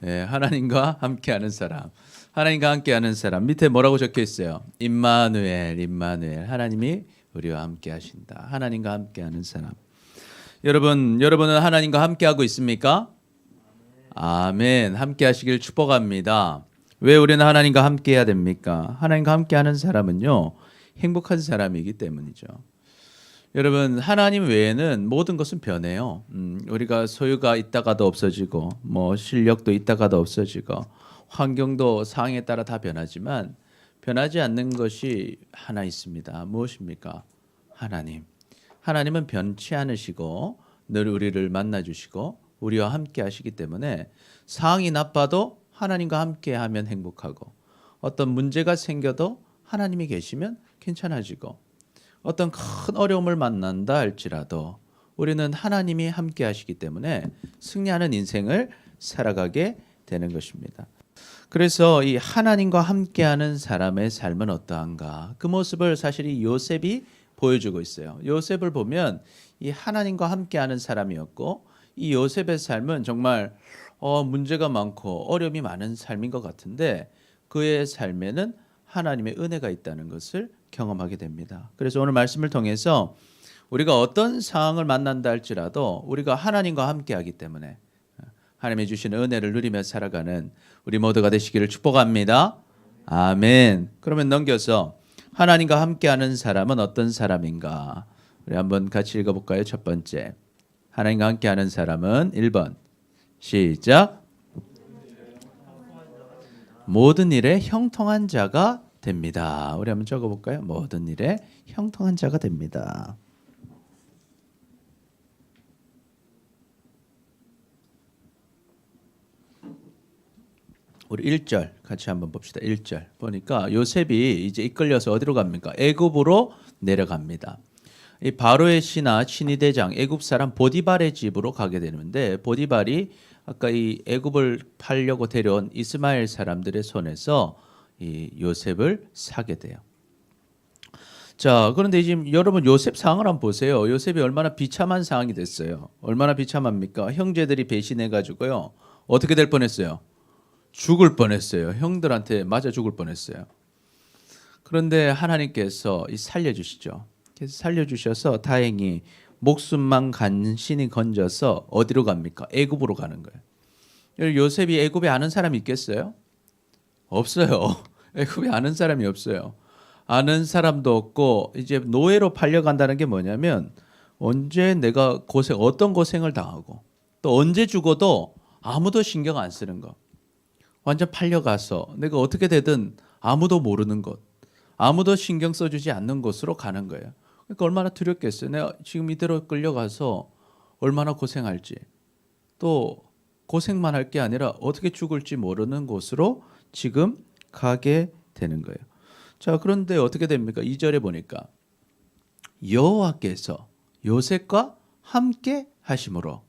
예, 하나님과 함께하는 사람. 하나님과 함께하는 사람. 밑에 뭐라고 적혀 있어요? 임마누엘, 임마누엘. 하나님이 우리와 함께하신다. 하나님과 함께하는 사람. 여러분은 하나님과 함께하고 있습니까? 아멘. 함께하시길 축복합니다. 왜 우리는 하나님과 함께해야 됩니까? 하나님과 함께하는 사람은요, 행복한 사람이기 때문이죠. 여러분, 하나님 외에는 모든 것은 변해요. 우리가 소유가 있다가도 없어지고, 뭐 실력도 있다가도 없어지고, 환경도 상황에 따라 다 변하지만 변하지 않는 것이 하나 있습니다. 무엇입니까? 하나님. 하나님은 변치 않으시고 늘 우리를 만나주시고 우리와 함께 하시기 때문에 상황이 나빠도 하나님과 함께 하면 행복하고, 어떤 문제가 생겨도 하나님이 계시면 괜찮아지고, 어떤 큰 어려움을 만난다 할지라도 우리는 하나님이 함께 하시기 때문에 승리하는 인생을 살아가게 되는 것입니다. 그래서 이 하나님과 함께하는 사람의 삶은 어떠한가? 그 모습을 사실 이 요셉이 보여주고 있어요. 요셉을 보면 이 하나님과 함께하는 사람이었고, 이 요셉의 삶은 정말 문제가 많고 어려움이 많은 삶인 것 같은데 그의 삶에는 하나님의 은혜가 있다는 것을 경험하게 됩니다. 그래서 오늘 말씀을 통해서 우리가 어떤 상황을 만난다 할지라도 우리가 하나님과 함께하기 때문에 하나님이 주시는 은혜를 누리며 살아가는 우리 모두가 되시기를 축복합니다. 아멘. 그러면 넘겨서 하나님과 함께하는 사람은 어떤 사람인가? 우리 한번 같이 읽어볼까요? 첫 번째, 하나님과 함께하는 사람은 1번 시작. 모든 일에 형통한 자가 됩니다. 우리 한번 적어볼까요? 모든 일에 형통한 자가 됩니다. 우리 1절 같이 한번 봅시다. 1절 보니까 요셉이 이제 이끌려서 어디로 갑니까? 애굽으로 내려갑니다. 이 바로의 신하 대장 애굽 사람 보디발의 집으로 가게 되는데, 보디발이 아까 이 애굽을 팔려고 데려온 이스마엘 사람들의 손에서 이 요셉을 사게 돼요. 자, 그런데 지금 여러분 요셉 상황을 한번 보세요. 요셉이 얼마나 비참한 상황이 됐어요. 얼마나 비참합니까? 형제들이 배신해 가지고요. 어떻게 될 뻔했어요? 죽을 뻔했어요. 형들한테 맞아 죽을 뻔했어요. 그런데 하나님께서 살려주시죠. 그래서 살려주셔서 다행히 목숨만 간신히 건져서 어디로 갑니까? 애굽으로 가는 거예요. 요셉이 애굽에 아는 사람이 있겠어요? 없어요. 애굽에 아는 사람이 없어요. 아는 사람도 없고, 이제 노예로 팔려간다는 게 뭐냐면 언제 내가 어떤 고생을 당하고 또 언제 죽어도 아무도 신경 안 쓰는 거. 완전 팔려가서 내가 어떻게 되든 아무도 모르는 곳, 아무도 신경 써주지 않는 곳으로 가는 거예요. 그러니까 얼마나 두렵겠어요. 내가 지금 이대로 끌려가서 얼마나 고생할지, 또 고생만 할 게 아니라 어떻게 죽을지 모르는 곳으로 지금 가게 되는 거예요. 자, 그런데 어떻게 됩니까? 2절에 보니까 여호와께서 요셉과 함께 하심으로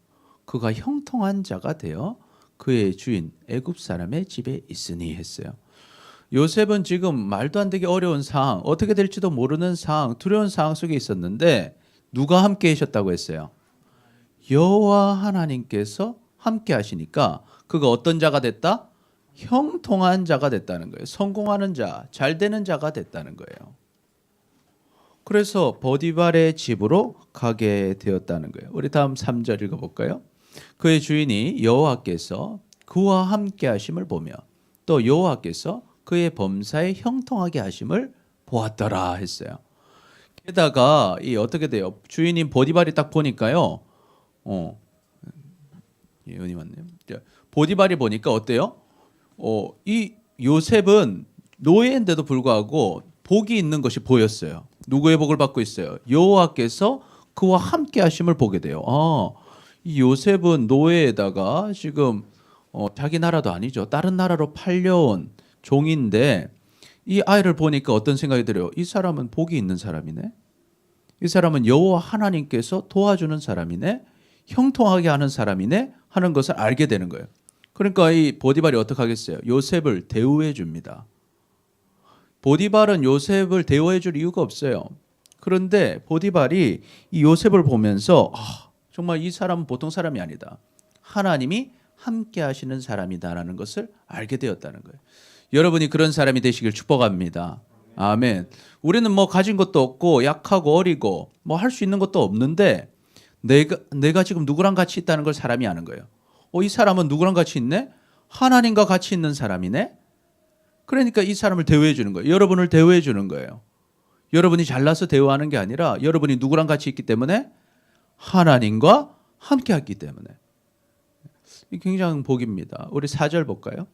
그가 형통한 자가 되어 그의 주인 애굽 사람의 집에 있으니 했어요. 요셉은 지금 말도 안 되게 어려운 상황, 어떻게 될지도 모르는 상황, 두려운 상황 속에 있었는데 누가 함께 하셨다고 했어요? 여호와 하나님께서 함께 하시니까 그가 어떤 자가 됐다? 형통한 자가 됐다는 거예요. 성공하는 자, 잘 되는 자가 됐다는 거예요. 그래서 보디발의 집으로 가게 되었다는 거예요. 우리 다음 3절 읽어볼까요? 그의 주인이 여호와께서 그와 함께 하심을 보며 또 여호와께서 그의 범사에 형통하게 하심을 보았더라 했어요. 게다가 이 어떻게 돼요? 주인인 보디발이 딱 보니까요. 예언이 맞네요. 보디발이 보니까 어때요? 이 요셉은 노예인데도 불구하고 복이 있는 것이 보였어요. 누구의 복을 받고 있어요? 여호와께서 그와 함께 하심을 보게 돼요. 이 요셉은 노예에다가 지금 자기 나라도 아니죠. 다른 나라로 팔려온 종인데 이 아이를 보니까 어떤 생각이 들어요? 이 사람은 복이 있는 사람이네. 이 사람은 여호와 하나님께서 도와주는 사람이네. 형통하게 하는 사람이네 하는 것을 알게 되는 거예요. 그러니까 이 보디발이 어떻게 하겠어요? 요셉을 대우해 줍니다. 보디발은 요셉을 대우해 줄 이유가 없어요. 그런데 보디발이 이 요셉을 보면서 정말 이 사람은 보통 사람이 아니다. 하나님이 함께 하시는 사람이다라는 것을 알게 되었다는 거예요. 여러분이 그런 사람이 되시길 축복합니다. 아멘. 우리는 뭐 가진 것도 없고 약하고 어리고 뭐 할 수 있는 것도 없는데 내가 지금 누구랑 같이 있다는 걸 사람이 아는 거예요. 이 사람은 누구랑 같이 있네? 하나님과 같이 있는 사람이네? 그러니까 이 사람을 대우해 주는 거예요. 여러분을 대우해 주는 거예요. 여러분이 잘나서 대우하는 게 아니라 여러분이 누구랑 같이 있기 때문에 하나님과 함께 했기 때문에. 이 굉장히 복입니다. 우리 4절 볼까요?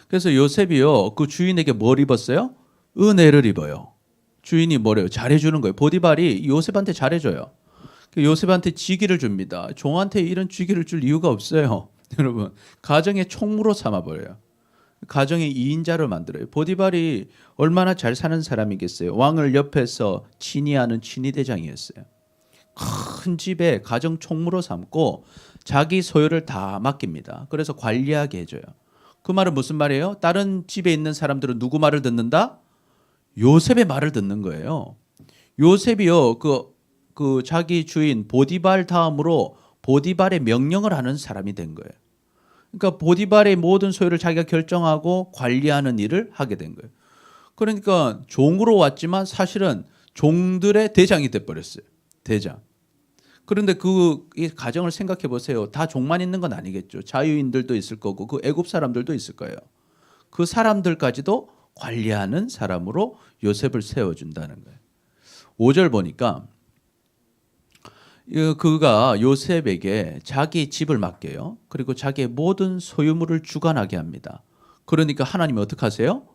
그래서 요셉이요, 그 주인에게 뭘 입었어요? 은혜를 입어요. 주인이 뭐래요? 잘해주는 거예요. 보디발이 요셉한테 잘해줘요. 요셉한테 직위를 줍니다. 종한테 이런 직위를 줄 이유가 없어요. 여러분, 가정의 총무로 삼아버려요. 가정의 2인자를 만들어요. 보디발이 얼마나 잘 사는 사람이겠어요. 왕을 옆에서 친위하는 친위대장이었어요. 큰 집에 가정 총무로 삼고 자기 소유를 다 맡깁니다. 그래서 관리하게 해줘요. 그 말은 무슨 말이에요? 다른 집에 있는 사람들은 누구 말을 듣는다? 요셉의 말을 듣는 거예요. 요셉이요, 그 자기 주인 보디발 다음으로 보디발의 명령을 하는 사람이 된 거예요. 그러니까 보디발의 모든 소유를 자기가 결정하고 관리하는 일을 하게 된 거예요. 그러니까 종으로 왔지만 사실은 종들의 대장이 돼버렸어요. 대장. 그런데 이 가정을 생각해 보세요. 다 종만 있는 건 아니겠죠. 자유인들도 있을 거고 그 애굽 사람들도 있을 거예요. 그 사람들까지도 관리하는 사람으로 요셉을 세워준다는 거예요. 5절 보니까 그가 요셉에게 자기 집을 맡겨요. 그리고 자기의 모든 소유물을 주관하게 합니다. 그러니까 하나님이 어떻게 하세요?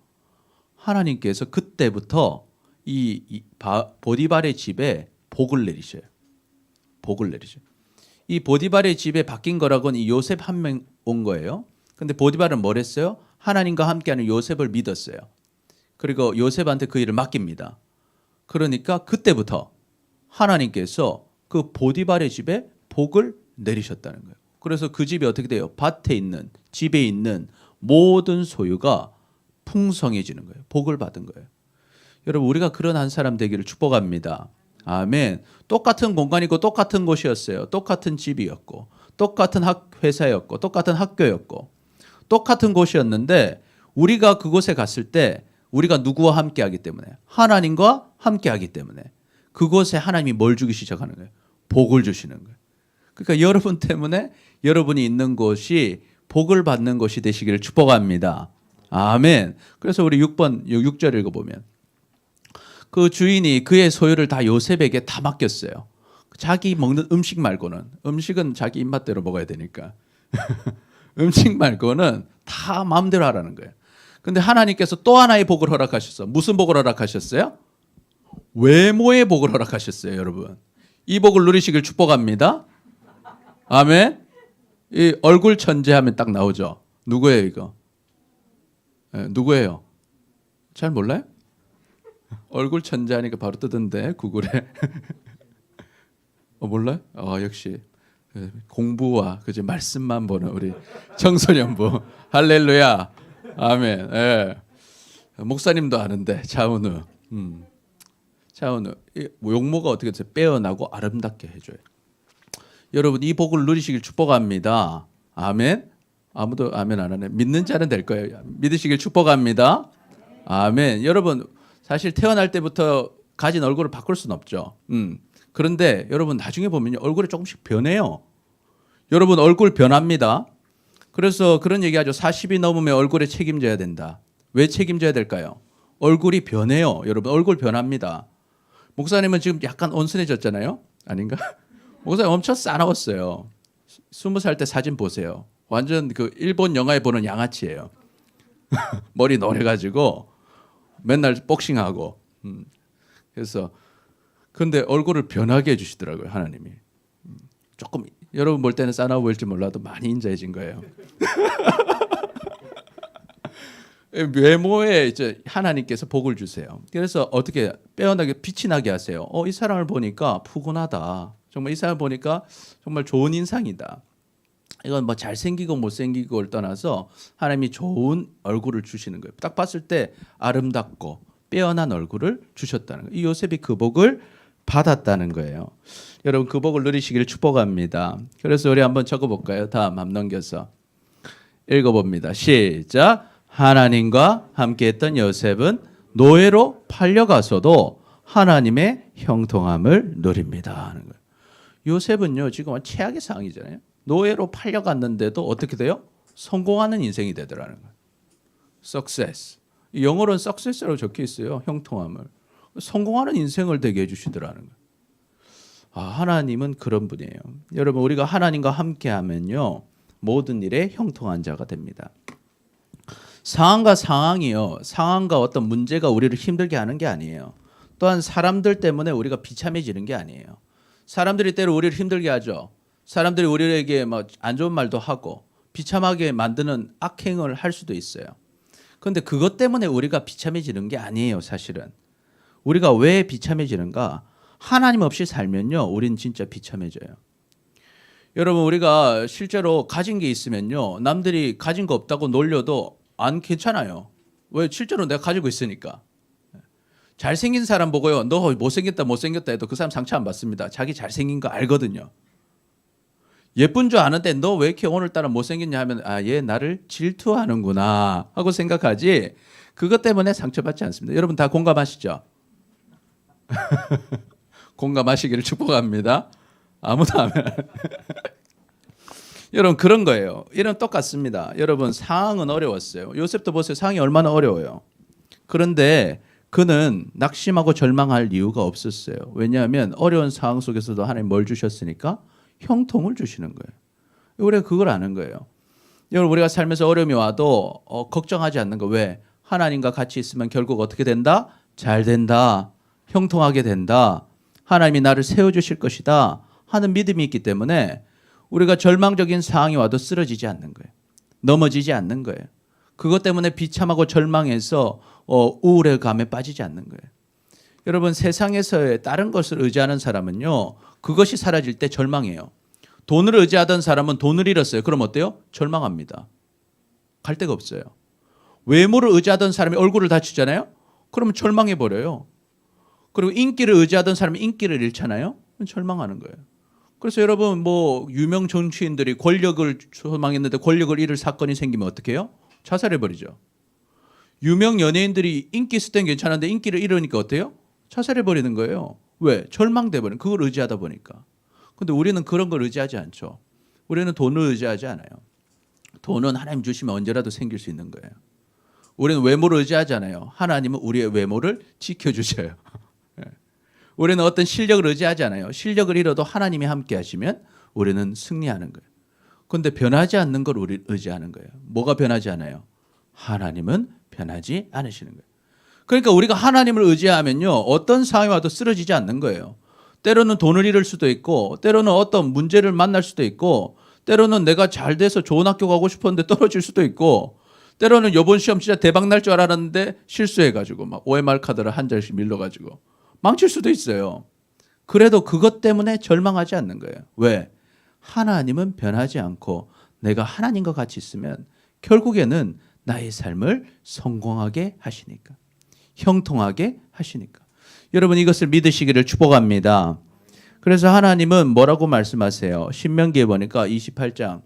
하나님께서 그때부터 보디발의 집에 복을 내리셔요. 복을 내리죠. 이 보디발의 집에 바뀐 거라고는 이 요셉 한 명 온 거예요. 근데 보디발은 뭘 했어요? 하나님과 함께하는 요셉을 믿었어요. 그리고 요셉한테 그 일을 맡깁니다. 그러니까 그때부터 하나님께서 그 보디발의 집에 복을 내리셨다는 거예요. 그래서 그 집이 어떻게 돼요? 밭에 있는, 집에 있는 모든 소유가 풍성해지는 거예요. 복을 받은 거예요. 여러분, 우리가 그런 한 사람 되기를 축복합니다. 아멘. 똑같은 공간이고 똑같은 곳이었어요. 똑같은 집이었고 똑같은 회사였고 똑같은 학교였고 똑같은 곳이었는데 우리가 그곳에 갔을 때 우리가 누구와 함께하기 때문에 하나님과 함께하기 때문에 그곳에 하나님이 뭘 주기 시작하는 거예요? 복을 주시는 거예요. 그러니까 여러분 때문에 여러분이 있는 곳이 복을 받는 곳이 되시기를 축복합니다. 아멘. 그래서 우리 6절 읽어보면 그 주인이 그의 소유를 다 요셉에게 다 맡겼어요. 자기 먹는 음식 말고는, 음식은 자기 입맛대로 먹어야 되니까 음식 말고는 다 마음대로 하라는 거예요. 근데 하나님께서 또 하나의 복을 허락하셨어. 무슨 복을 허락하셨어요? 외모의 복을 허락하셨어요. 여러분, 이 복을 누리시길 축복합니다. 아멘. 이 얼굴 천재하면 딱 나오죠. 누구예요 이거? 누구예요? 잘 몰라요? 얼굴 천재하니까 바로 뜨던데 구글에. 몰라요? 역시 공부와 그저 말씀만 보는 우리 청소년부. 할렐루야. 아멘. 예. 목사님도 아는데 차은우. 차은우. 용모가 어떻게 해서 빼어나고 아름답게 해줘요. 여러분, 이 복을 누리시길 축복합니다. 아멘. 아무도 아멘 안 하네. 믿는 자는 될 거예요. 믿으시길 축복합니다. 아멘. 여러분, 사실 태어날 때부터 가진 얼굴을 바꿀 수는 없죠. 그런데 여러분 나중에 보면 얼굴이 조금씩 변해요. 여러분 얼굴 변합니다. 그래서 그런 얘기하죠. 40이 넘으면 얼굴에 책임져야 된다. 왜 책임져야 될까요? 얼굴이 변해요. 여러분 얼굴 변합니다. 목사님은 지금 약간 온순해졌잖아요. 아닌가? 목사님 엄청 싸나웠어요. 20살 때 사진 보세요. 완전 그 일본 영화에 보는 양아치예요. 머리 노래가지고 맨날 복싱하고. 그래서 근데 얼굴을 변하게 해주시더라고요, 하나님이. 조금 여러분 볼 때는 싸나워 보일지 몰라도 많이 인자해진 거예요. 외모에 이제 하나님께서 복을 주세요. 그래서 어떻게 빼어나게 빛이 나게 하세요. 이 사람을 보니까 푸근하다. 정말 이 사람을 보니까 정말 좋은 인상이다. 이건 뭐 잘생기고 못생기고를 떠나서 하나님이 좋은 얼굴을 주시는 거예요. 딱 봤을 때 아름답고 빼어난 얼굴을 주셨다는 거예요. 이 요셉이 그 복을 받았다는 거예요. 여러분 그 복을 누리시기를 축복합니다. 그래서 우리 한번 적어볼까요? 다음 앞 넘겨서 읽어봅니다. 시작. 하나님과 함께했던 요셉은 노예로 팔려가서도 하나님의 형통함을 누립니다 하는 거예요. 요셉은요 지금 최악의 상황이잖아요. 노예로 팔려갔는데도 어떻게 돼요? 성공하는 인생이 되더라는 거예요. Success. 영어로는 success라고 적혀 있어요. 형통함을. 성공하는 인생을 되게 해주시더라는 거예요. 아, 하나님은 그런 분이에요. 여러분 우리가 하나님과 함께하면요 모든 일에 형통한 자가 됩니다. 상황과 상황이요. 상황과 어떤 문제가 우리를 힘들게 하는 게 아니에요. 또한 사람들 때문에 우리가 비참해지는 게 아니에요. 사람들이 때로 우리를 힘들게 하죠. 사람들이 우리에게 뭐 안 좋은 말도 하고 비참하게 만드는 악행을 할 수도 있어요. 그런데 그것 때문에 우리가 비참해지는 게 아니에요. 사실은. 우리가 왜 비참해지는가? 하나님 없이 살면요. 우린 진짜 비참해져요. 여러분 우리가 실제로 가진 게 있으면요. 남들이 가진 거 없다고 놀려도 안 괜찮아요. 왜? 실제로 내가 가지고 있으니까. 잘생긴 사람 보고요. 너 못생겼다 해도 그 사람 상처 안 받습니다. 자기 잘생긴 거 알거든요. 예쁜 줄 아는데 너 왜 이렇게 오늘따라 못생겼냐 하면 아, 얘 나를 질투하는구나 하고 생각하지 그것 때문에 상처받지 않습니다. 여러분 다 공감하시죠? 공감하시기를 축복합니다. 아무도 안 해. 여러분 그런 거예요. 이런 똑같습니다. 여러분 상황은 어려웠어요. 요셉도 보세요. 상황이 얼마나 어려워요. 그런데 그는 낙심하고 절망할 이유가 없었어요. 왜냐하면 어려운 상황 속에서도 하나님 뭘 주셨으니까 형통을 주시는 거예요. 우리가 그걸 아는 거예요. 여러분 우리가 살면서 어려움이 와도 걱정하지 않는 거. 왜? 하나님과 같이 있으면 결국 어떻게 된다? 잘 된다. 형통하게 된다. 하나님이 나를 세워주실 것이다 하는 믿음이 있기 때문에 우리가 절망적인 상황이 와도 쓰러지지 않는 거예요. 넘어지지 않는 거예요. 그것 때문에 비참하고 절망해서 우울의 감에 빠지지 않는 거예요. 여러분 세상에서의 다른 것을 의지하는 사람은요. 그것이 사라질 때 절망해요. 돈을 의지하던 사람은 돈을 잃었어요. 그럼 어때요? 절망합니다. 갈 데가 없어요. 외모를 의지하던 사람이 얼굴을 다치잖아요. 그러면 절망해버려요. 그리고 인기를 의지하던 사람이 인기를 잃잖아요. 절망하는 거예요. 그래서 여러분 뭐 유명 정치인들이 권력을 소망했는데 권력을 잃을 사건이 생기면 어떻게 해요? 자살해버리죠. 유명 연예인들이 인기 있을 땐 괜찮은데 인기를 잃으니까 어때요? 자살해버리는 거예요. 왜? 절망돼버리는 그걸 의지하다 보니까. 근데 우리는 그런 걸 의지하지 않죠. 우리는 돈을 의지하지 않아요. 돈은 하나님 주시면 언제라도 생길 수 있는 거예요. 우리는 외모를 의지하지 않아요. 하나님은 우리의 외모를 지켜주셔요. 우리는 어떤 실력을 의지하지 않아요. 실력을 잃어도 하나님이 함께 하시면 우리는 승리하는 거예요. 그런데 변하지 않는 걸 우리 의지하는 거예요. 뭐가 변하지 않아요? 하나님은 변하지 않으시는 거예요. 그러니까 우리가 하나님을 의지하면요. 어떤 상황이 와도 쓰러지지 않는 거예요. 때로는 돈을 잃을 수도 있고 때로는 어떤 문제를 만날 수도 있고 때로는 내가 잘 돼서 좋은 학교 가고 싶었는데 떨어질 수도 있고 때로는 이번 시험 진짜 대박 날 줄 알았는데 실수해가지고 막 OMR 카드를 한 장씩 밀려가지고 망칠 수도 있어요. 그래도 그것 때문에 절망하지 않는 거예요. 왜? 하나님은 변하지 않고 내가 하나님과 같이 있으면 결국에는 나의 삶을 성공하게 하시니까. 형통하게 하시니까. 여러분 이것을 믿으시기를 축복합니다. 그래서 하나님은 뭐라고 말씀하세요? 신명기에 보니까 28장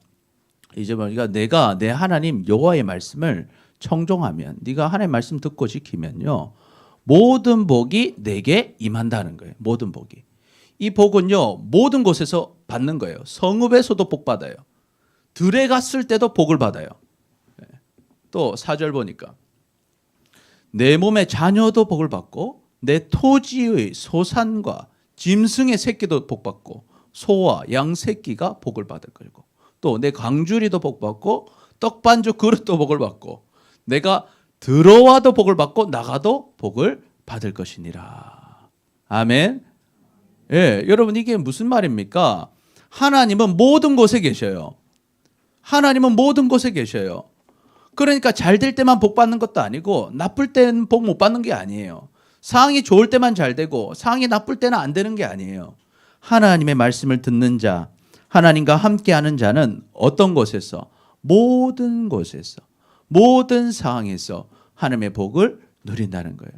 이제 보니까 내가 내 하나님 여호와의 말씀을 청종하면 네가 하나님의 말씀 듣고 지키면요. 모든 복이 내게 임한다는 거예요. 모든 복이. 이 복은요. 모든 곳에서 받는 거예요. 성읍에서도 복 받아요. 들에 갔을 때도 복을 받아요. 또 4절 보니까 내 몸의 자녀도 복을 받고 내 토지의 소산과 짐승의 새끼도 복 받고 소와 양 새끼가 복을 받을 거고 또 내 광주리도 복 받고 떡반죽 그릇도 복을 받고 내가 들어와도 복을 받고 나가도 복을 받을 것이니라. 아멘. 예, 여러분 이게 무슨 말입니까? 하나님은 모든 곳에 계셔요. 하나님은 모든 곳에 계셔요. 그러니까 잘 될 때만 복 받는 것도 아니고 나쁠 때는 복 못 받는 게 아니에요. 상황이 좋을 때만 잘 되고 상황이 나쁠 때는 안 되는 게 아니에요. 하나님의 말씀을 듣는 자, 하나님과 함께하는 자는 어떤 곳에서 모든 곳에서 모든 상황에서 하나님의 복을 누린다는 거예요.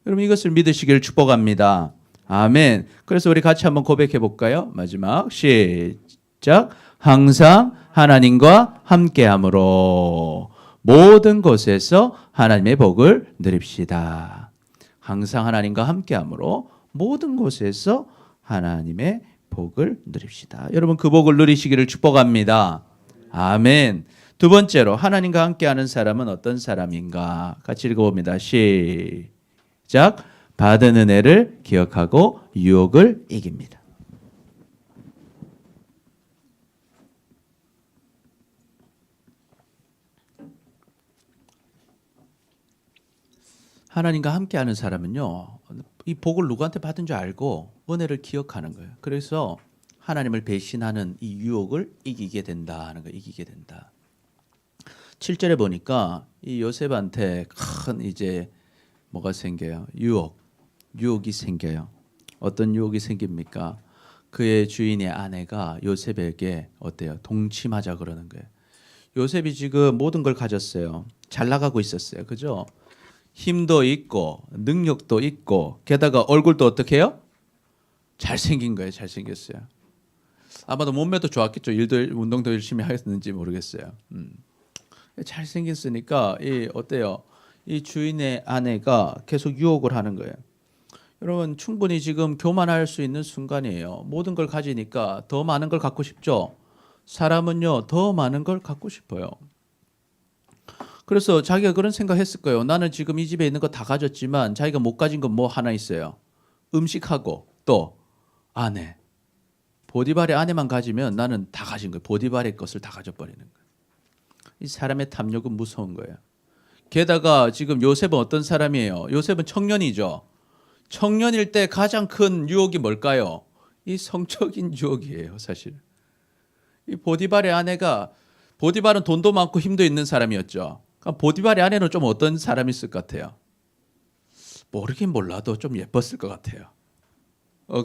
여러분 이것을 믿으시기를 축복합니다. 아멘. 그래서 우리 같이 한번 고백해 볼까요? 마지막 시작. 항상 하나님과 함께함으로 모든 곳에서 하나님의 복을 누립시다. 항상 하나님과 함께함으로 모든 곳에서 하나님의 복을 누립시다. 여러분 그 복을 누리시기를 축복합니다. 아멘. 두 번째로 하나님과 함께하는 사람은 어떤 사람인가? 같이 읽어봅니다. 시작. 받은 은혜를 기억하고 유혹을 이깁니다. 하나님과 함께하는 사람은요, 이 복을 누구한테 받은 줄 알고 은혜를 기억하는 거예요. 그래서 하나님을 배신하는 이 유혹을 이기게 된다 하는 거예요. 이기게 된다. 7절에 보니까 이 요셉한테 큰 이제 뭐가 생겨요? 유혹이 생겨요. 어떤 유혹이 생깁니까? 그의 주인의 아내가 요셉에게 어때요? 동침하자 그러는 거예요. 요셉이 지금 모든 걸 가졌어요. 잘 나가고 있었어요. 그죠? 힘도 있고 능력도 있고 게다가 얼굴도 어떻게 해요? 잘생긴 거예요. 잘생겼어요. 아마도 몸매도 좋았겠죠. 운동도 열심히 하였는지 모르겠어요. 잘생겼으니까 이 어때요? 이 주인의 아내가 계속 유혹을 하는 거예요. 여러분 충분히 지금 교만할 수 있는 순간이에요. 모든 걸 가지니까 더 많은 걸 갖고 싶죠. 사람은요 더 많은 걸 갖고 싶어요. 그래서 자기가 그런 생각했을 거예요. 나는 지금 이 집에 있는 거 다 가졌지만 자기가 못 가진 건 뭐 하나 있어요. 음식하고 또 아내. 보디발의 아내만 가지면 나는 다 가진 거예요. 보디발의 것을 다 가져버리는 거예요. 이 사람의 탐욕은 무서운 거예요. 게다가 지금 요셉은 어떤 사람이에요? 요셉은 청년이죠. 청년일 때 가장 큰 유혹이 뭘까요? 이 성적인 유혹이에요, 사실. 이 보디발의 아내가 보디발은 돈도 많고 힘도 있는 사람이었죠. 그러니까 보디발의 아내는 좀 어떤 사람이 있을 것 같아요? 모르긴 몰라도 좀 예뻤을 것 같아요.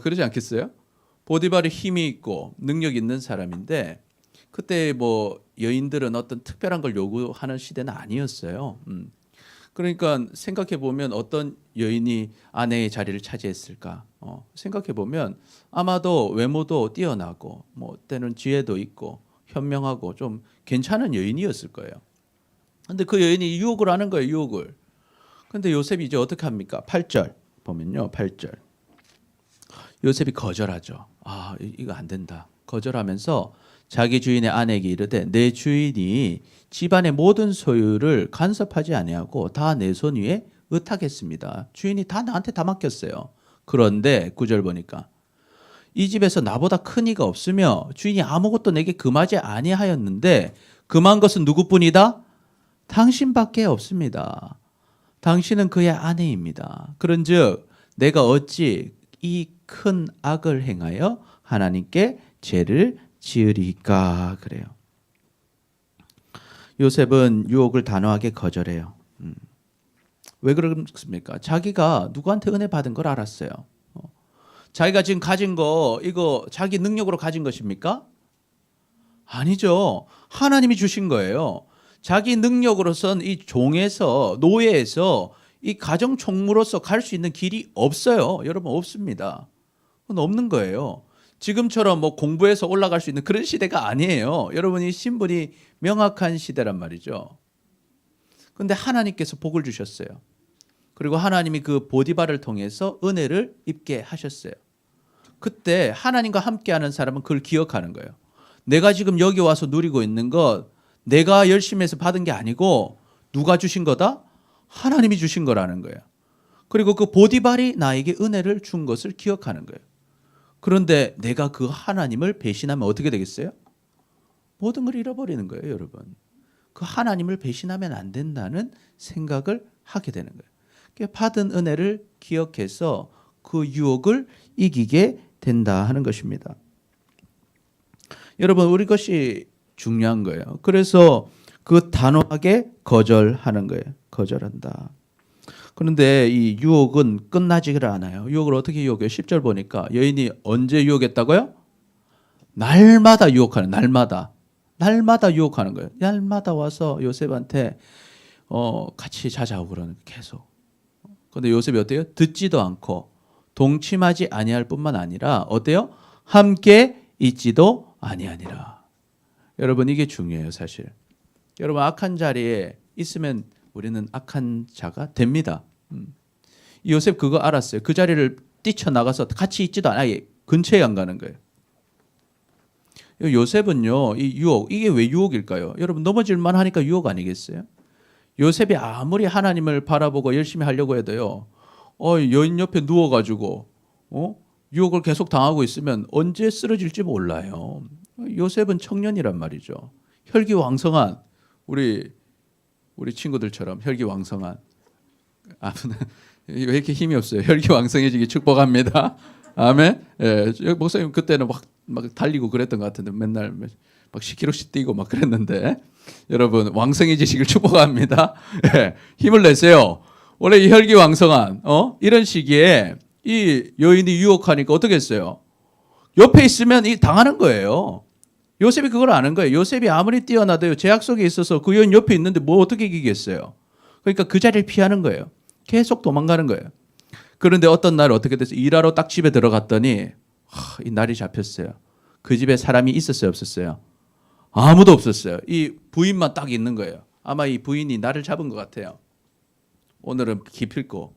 그러지 않겠어요? 보디발이 힘이 있고 능력 있는 사람인데 그때 뭐 여인들은 어떤 특별한 걸 요구하는 시대는 아니었어요. 그러니까 생각해 보면 어떤 여인이 아내의 자리를 차지했을까? 생각해 보면 아마도 외모도 뛰어나고 뭐 때는 지혜도 있고 현명하고 좀 괜찮은 여인이었을 거예요. 근데 그 여인이 유혹을 하는 거예요, 유혹을. 근데 요셉이 이제 어떻게 합니까? 8절 보면요, 8절. 요셉이 거절하죠. 이거 안 된다. 거절하면서 자기 주인의 아내에게 이르되 내 주인이 집안의 모든 소유를 간섭하지 아니하고 다 내 손 위에 의탁했습니다. 주인이 다 나한테 다 맡겼어요. 그런데 9절 보니까 이 집에서 나보다 큰 이가 없으며 주인이 아무것도 내게 금하지 아니하였는데 금한 것은 누구뿐이다? 당신밖에 없습니다. 당신은 그의 아내입니다. 그런즉 내가 어찌 이 큰 악을 행하여 하나님께 죄를 지으리까 그래요. 요셉은 유혹을 단호하게 거절해요. 왜 그렇습니까? 자기가 누구한테 은혜 받은 걸 알았어요. 자기가 지금 가진 거 이거 자기 능력으로 가진 것입니까? 아니죠. 하나님이 주신 거예요. 자기 능력으로선 이 종에서 노예에서 이 가정 총무로서 갈 수 있는 길이 없어요. 여러분 없습니다. 그건 없는 거예요. 지금처럼 뭐 공부해서 올라갈 수 있는 그런 시대가 아니에요. 여러분이 신분이 명확한 시대란 말이죠. 그런데 하나님께서 복을 주셨어요. 그리고 하나님이 그 보디발을 통해서 은혜를 입게 하셨어요. 그때 하나님과 함께하는 사람은 그걸 기억하는 거예요. 내가 지금 여기 와서 누리고 있는 것 내가 열심히 해서 받은 게 아니고 누가 주신 거다? 하나님이 주신 거라는 거예요. 그리고 그 보디발이 나에게 은혜를 준 것을 기억하는 거예요. 그런데 내가 그 하나님을 배신하면 어떻게 되겠어요? 모든 걸 잃어버리는 거예요, 여러분. 그 하나님을 배신하면 안 된다는 생각을 하게 되는 거예요. 받은 은혜를 기억해서 그 유혹을 이기게 된다 하는 것입니다. 여러분, 우리 것이 중요한 거예요. 그래서 그 단호하게 거절하는 거예요. 거절한다. 그런데 이 유혹은 끝나지를 않아요. 유혹을 어떻게 유혹해요? 10절 보니까 여인이 언제 유혹했다고요? 날마다 유혹하는, 날마다 유혹하는 거예요. 날마다 와서 요셉한테 같이 자자고 그러는 계속. 그런데 요셉이 어때요? 듣지도 않고 동침하지 아니할 뿐만 아니라 어때요? 함께 있지도 아니하니라. 여러분 이게 중요해요, 사실. 여러분 악한 자리에 있으면 우리는 악한 자가 됩니다. 요셉 그거 알았어요. 그 자리를 뛰쳐나가서 같이 있지도 않아요. 아예 근처에 안 가는 거예요. 요셉은요, 이 유혹, 이게 왜 유혹일까요? 여러분 넘어질만 하니까 유혹 아니겠어요? 요셉이 아무리 하나님을 바라보고 열심히 하려고 해도요, 여인 옆에 누워가지고, 유혹을 계속 당하고 있으면 언제 쓰러질지 몰라요. 요셉은 청년이란 말이죠. 혈기왕성한, 우리 친구들처럼 혈기왕성한, 왜 이렇게 힘이 없어요? 혈기왕성해지기 축복합니다. 아멘. 예, 목사님 그때는 막 달리고 그랬던 것 같은데 맨날 막 10km씩 뛰고 막 그랬는데 여러분 왕성해지시길 축복합니다. 예, 힘을 내세요. 원래 이 혈기왕성한 이런 시기에 이 여인이 유혹하니까 어떻게 했어요? 옆에 있으면 이 당하는 거예요. 요셉이 그걸 아는 거예요. 요셉이 아무리 뛰어나도요 제약 속에 있어서 그 여인 옆에 있는데 뭐 어떻게 이기겠어요? 그러니까 그 자리를 피하는 거예요. 계속 도망가는 거예요. 그런데 어떤 날 어떻게 됐어요? 일하러 딱 집에 들어갔더니 이 날이 잡혔어요. 그 집에 사람이 있었어요, 없었어요? 아무도 없었어요. 이 부인만 딱 있는 거예요. 아마 이 부인이 나를 잡은 것 같아요. 오늘은 기필코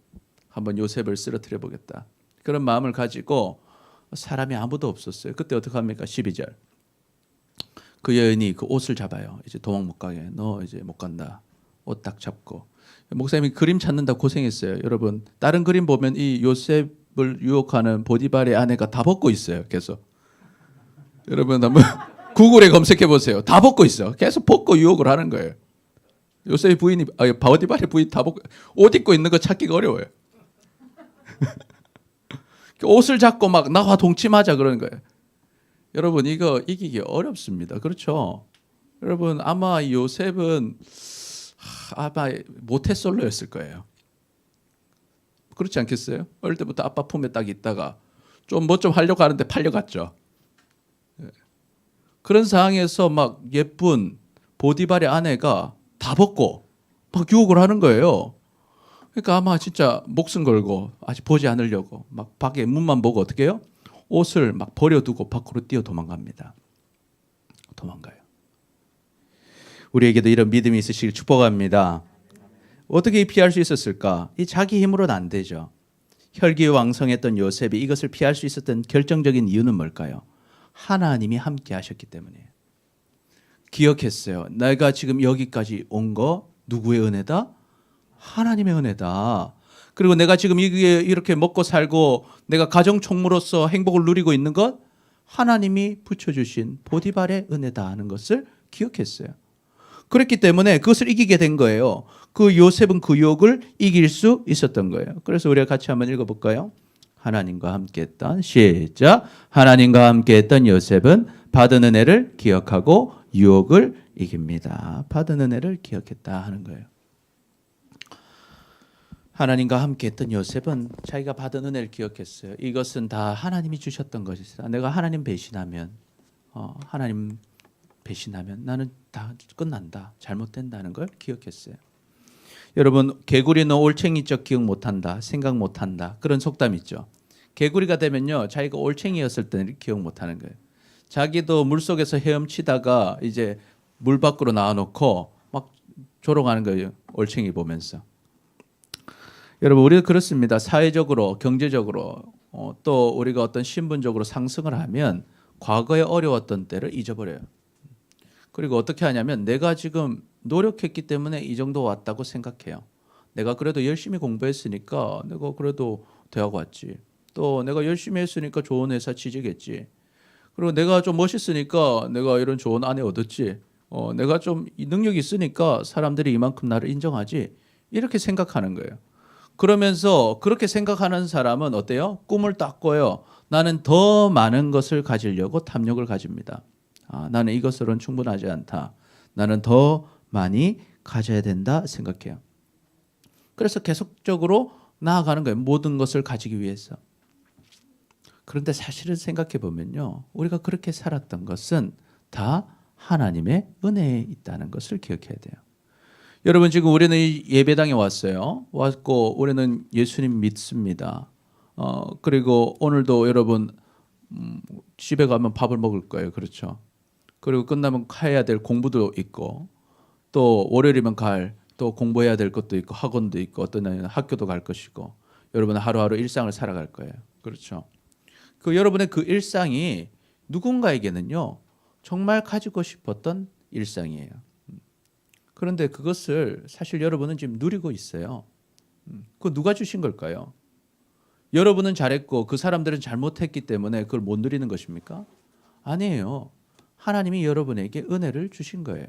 한번 요셉을 쓰러뜨려 보겠다. 그런 마음을 가지고 사람이 아무도 없었어요. 그때 어떻게 합니까? 12절. 그 여인이 그 옷을 잡아요. 이제 도망 못 가게. 너 이제 못 간다. 옷 딱 잡고. 목사님이 그림 찾는다 고생했어요. 여러분 다른 그림 보면 이 요셉을 유혹하는 보디발의 아내가 다 벗고 있어요. 계속. 여러분 한번 구글에 검색해 보세요. 다 벗고 있어. 계속 벗고 유혹을 하는 거예요. 요셉의 부인이 보디발의 부인 다 벗고 옷 입고 있는 거 찾기가 어려워요. 옷을 잡고 막 나와 동침하자 그러는 거예요. 여러분 이거 이기기 어렵습니다. 그렇죠? 여러분 아마 요셉은 아마 모태솔로였을 거예요. 그렇지 않겠어요? 어릴 때부터 아빠 품에 딱 있다가 좀 뭐 좀 하려고 하는데 팔려갔죠. 그런 상황에서 막 예쁜 보디발의 아내가 다 벗고 막 유혹을 하는 거예요. 그러니까 아마 진짜 목숨 걸고 아직 보지 않으려고 막 밖에 문만 보고 어떻게 해요? 옷을 막 버려두고 밖으로 뛰어 도망갑니다. 도망가요. 우리에게도 이런 믿음이 있으시길 축복합니다. 어떻게 피할 수 있었을까? 이 자기 힘으로는 안 되죠. 혈기왕성했던 요셉이 이것을 피할 수 있었던 결정적인 이유는 뭘까요? 하나님이 함께 하셨기 때문이에요. 기억했어요. 내가 지금 여기까지 온 거 누구의 은혜다? 하나님의 은혜다. 그리고 내가 지금 이렇게 먹고 살고 내가 가정 총무로서 행복을 누리고 있는 것 하나님이 붙여주신 보디발의 은혜다 하는 것을 기억했어요. 그렇기 때문에 그것을 이기게 된 거예요. 그 요셉은 그 유혹을 이길 수 있었던 거예요. 그래서 우리가 같이 한번 읽어볼까요? 하나님과 함께했던 시작. 하나님과 함께했던 요셉은 받은 은혜를 기억하고 유혹을 이깁니다. 받은 은혜를 기억했다 하는 거예요. 하나님과 함께했던 요셉은 자기가 받은 은혜를 기억했어요. 이것은 다 하나님이 주셨던 것이다. 내가 하나님 배신하면 나는 다 끝난다. 잘못된다는 걸 기억했어요. 여러분 개구리는 올챙이적 기억 못한다. 생각 못한다. 그런 속담 있죠. 개구리가 되면요. 자기가 올챙이였을 때는 기억 못하는 거예요. 자기도 물속에서 헤엄치다가 이제 물 밖으로 나와놓고 막 조롱하는 거예요. 올챙이 보면서. 여러분 우리가 그렇습니다. 사회적으로 경제적으로 또 우리가 어떤 신분적으로 상승을 하면 과거에 어려웠던 때를 잊어버려요. 그리고 어떻게 하냐면 내가 지금 노력했기 때문에 이 정도 왔다고 생각해요. 내가 그래도 열심히 공부했으니까 내가 그래도 대학 왔지. 또 내가 열심히 했으니까 좋은 회사 취직했지. 그리고 내가 좀 멋있으니까 내가 이런 좋은 아내 얻었지. 내가 좀 능력이 있으니까 사람들이 이만큼 나를 인정하지. 이렇게 생각하는 거예요. 그러면서 그렇게 생각하는 사람은 어때요? 꿈을 딱 꿔요. 나는 더 많은 것을 가지려고 탐욕을 가집니다. 나는 이것으로는 충분하지 않다. 나는 더 많이 가져야 된다 생각해요. 그래서 계속적으로 나아가는 거예요. 모든 것을 가지기 위해서. 그런데 사실은 생각해 보면요. 우리가 그렇게 살았던 것은 다 하나님의 은혜에 있다는 것을 기억해야 돼요. 여러분 지금 우리는 예배당에 왔어요. 왔고 우리는 예수님 믿습니다. 그리고 오늘도 여러분 집에 가면 밥을 먹을 거예요. 그렇죠? 그리고 끝나면 해야 될 공부도 있고 또 월요일이면 또 공부해야 될 것도 있고 학원도 있고 어떤 날은 학교도 갈 것이고 여러분은 하루하루 일상을 살아갈 거예요. 그렇죠? 그 여러분의 그 일상이 누군가에게는요 정말 가지고 싶었던 일상이에요. 그런데 그것을 사실 여러분은 지금 누리고 있어요. 그거 누가 주신 걸까요? 여러분은 잘했고 그 사람들은 잘못했기 때문에 그걸 못 누리는 것입니까? 아니에요. 하나님이 여러분에게 은혜를 주신 거예요.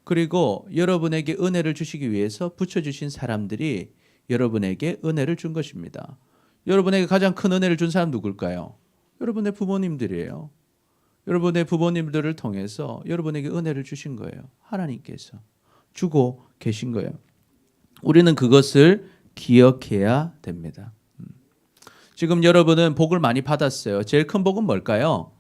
그리고 여러분에게 은혜를 주시기 위해서 붙여주신 사람들이 여러분에게 은혜를 준 것입니다. 여러분에게 가장 큰 은혜를 준 사람 누굴까요? 여러분의 부모님들이에요. 여러분의 부모님들을 통해서 여러분에게 은혜를 주신 거예요. 하나님께서 주고 계신 거예요. 우리는 그것을 기억해야 됩니다. 지금 여러분은 복을 많이 받았어요. 제일 큰 복은 뭘까요?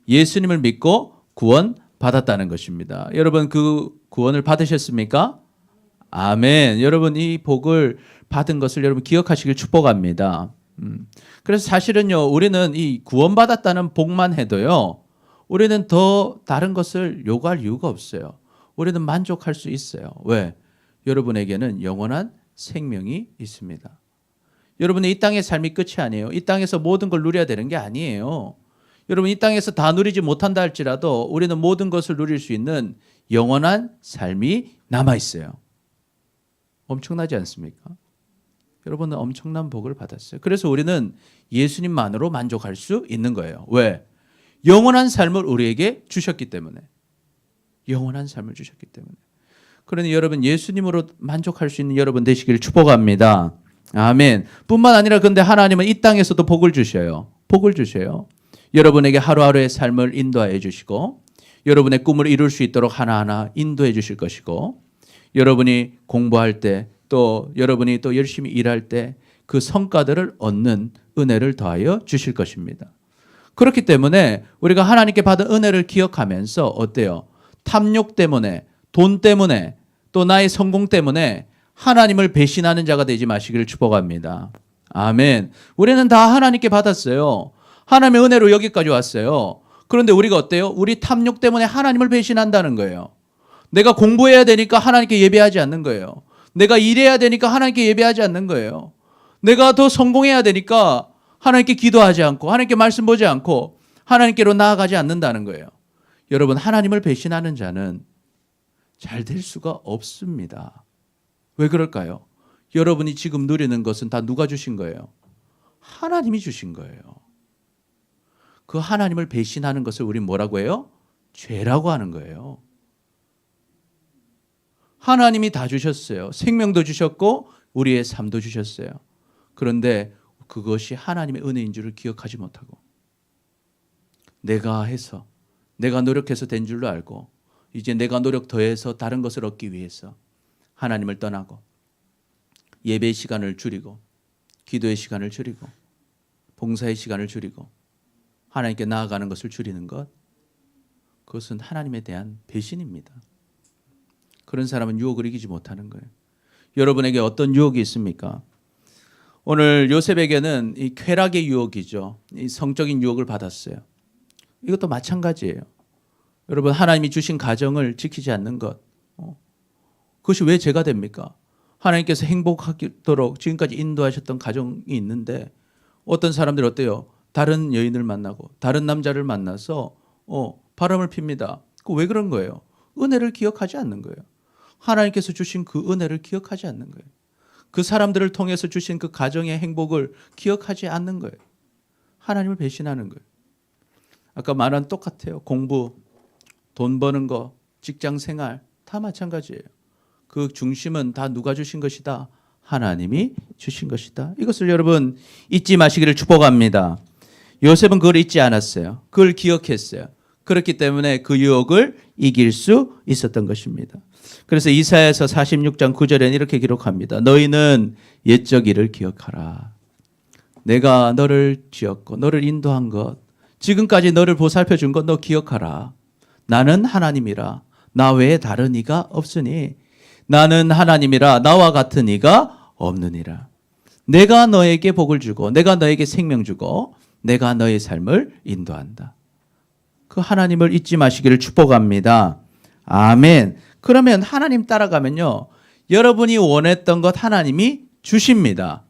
예수님을 믿고 구원 받았다는 것입니다. 여러분 그 구원을 받으셨습니까? 아멘. 여러분 이 복을 받은 것을 여러분 기억하시길 축복합니다. 그래서 사실은요 우리는 이 구원받았다는 복만 해도요 우리는 더 다른 것을 요구할 이유가 없어요. 우리는 만족할 수 있어요. 왜? 여러분에게는 영원한 생명이 있습니다. 여러분의 이 땅의 삶이 끝이 아니에요. 이 땅에서 모든 걸 누려야 되는 게 아니에요. 여러분 이 땅에서 다 누리지 못한다 할지라도 우리는 모든 것을 누릴 수 있는 영원한 삶이 남아 있어요. 엄청나지 않습니까? 여러분은 엄청난 복을 받았어요. 그래서 우리는 예수님만으로 만족할 수 있는 거예요. 왜? 영원한 삶을 우리에게 주셨기 때문에. 영원한 삶을 주셨기 때문에. 그러니 여러분 예수님으로 만족할 수 있는 여러분 되시길 축복합니다. 아멘. 뿐만 아니라 근데 하나님은 이 땅에서도 복을 주셔요. 복을 주셔요. 여러분에게 하루하루의 삶을 인도하여 주시고 여러분의 꿈을 이룰 수 있도록 하나하나 인도해 주실 것이고 여러분이 공부할 때 또 여러분이 또 열심히 일할 때 그 성과들을 얻는 은혜를 더하여 주실 것입니다. 그렇기 때문에 우리가 하나님께 받은 은혜를 기억하면서 어때요? 탐욕 때문에 돈 때문에 또 나의 성공 때문에 하나님을 배신하는 자가 되지 마시기를 축복합니다. 아멘. 우리는 다 하나님께 받았어요. 하나님의 은혜로 여기까지 왔어요. 그런데 우리가 어때요? 우리 탐욕 때문에 하나님을 배신한다는 거예요. 내가 공부해야 되니까 하나님께 예배하지 않는 거예요. 내가 일해야 되니까 하나님께 예배하지 않는 거예요. 내가 더 성공해야 되니까 하나님께 기도하지 않고 하나님께 말씀 보지 않고 하나님께로 나아가지 않는다는 거예요. 여러분 하나님을 배신하는 자는 잘 될 수가 없습니다. 왜 그럴까요? 여러분이 지금 누리는 것은 다 누가 주신 거예요? 하나님이 주신 거예요. 그 하나님을 배신하는 것을 우리 뭐라고 해요? 죄라고 하는 거예요. 하나님이 다 주셨어요. 생명도 주셨고 우리의 삶도 주셨어요. 그런데 그것이 하나님의 은혜인 줄을 기억하지 못하고 내가 해서 내가 노력해서 된 줄로 알고 이제 내가 노력 더해서 다른 것을 얻기 위해서 하나님을 떠나고 예배의 시간을 줄이고 기도의 시간을 줄이고 봉사의 시간을 줄이고 하나님께 나아가는 것을 줄이는 것, 그것은 하나님에 대한 배신입니다. 그런 사람은 유혹을 이기지 못하는 거예요. 여러분에게 어떤 유혹이 있습니까? 오늘 요셉에게는 이 쾌락의 유혹이죠. 이 성적인 유혹을 받았어요. 이것도 마찬가지예요. 여러분 하나님이 주신 가정을 지키지 않는 것, 그것이 왜 죄가 됩니까? 하나님께서 행복하도록 지금까지 인도하셨던 가정이 있는데 어떤 사람들이 어때요? 다른 여인을 만나고 다른 남자를 만나서 바람을 핍니다. 왜 그런 거예요? 은혜를 기억하지 않는 거예요. 하나님께서 주신 그 은혜를 기억하지 않는 거예요. 그 사람들을 통해서 주신 그 가정의 행복을 기억하지 않는 거예요. 하나님을 배신하는 거예요. 아까 말한 똑같아요. 공부, 돈 버는 거, 직장 생활 다 마찬가지예요. 그 중심은 다 누가 주신 것이다? 하나님이 주신 것이다. 이것을 여러분 잊지 마시기를 축복합니다. 요셉은 그걸 잊지 않았어요. 그걸 기억했어요. 그렇기 때문에 그 유혹을 이길 수 있었던 것입니다. 그래서 이사야서 46장 9절에는 이렇게 기록합니다. 너희는 옛적 일을 기억하라. 내가 너를 지었고 너를 인도한 것, 지금까지 너를 보살펴 준 것 너 기억하라. 나는 하나님이라. 나 외에 다른 이가 없으니 나는 하나님이라 나와 같은 이가 없느니라. 내가 너에게 복을 주고 내가 너에게 생명 주고 내가 너의 삶을 인도한다. 그 하나님을 잊지 마시기를 축복합니다. 아멘. 그러면 하나님 따라가면요. 여러분이 원했던 것 하나님이 주십니다.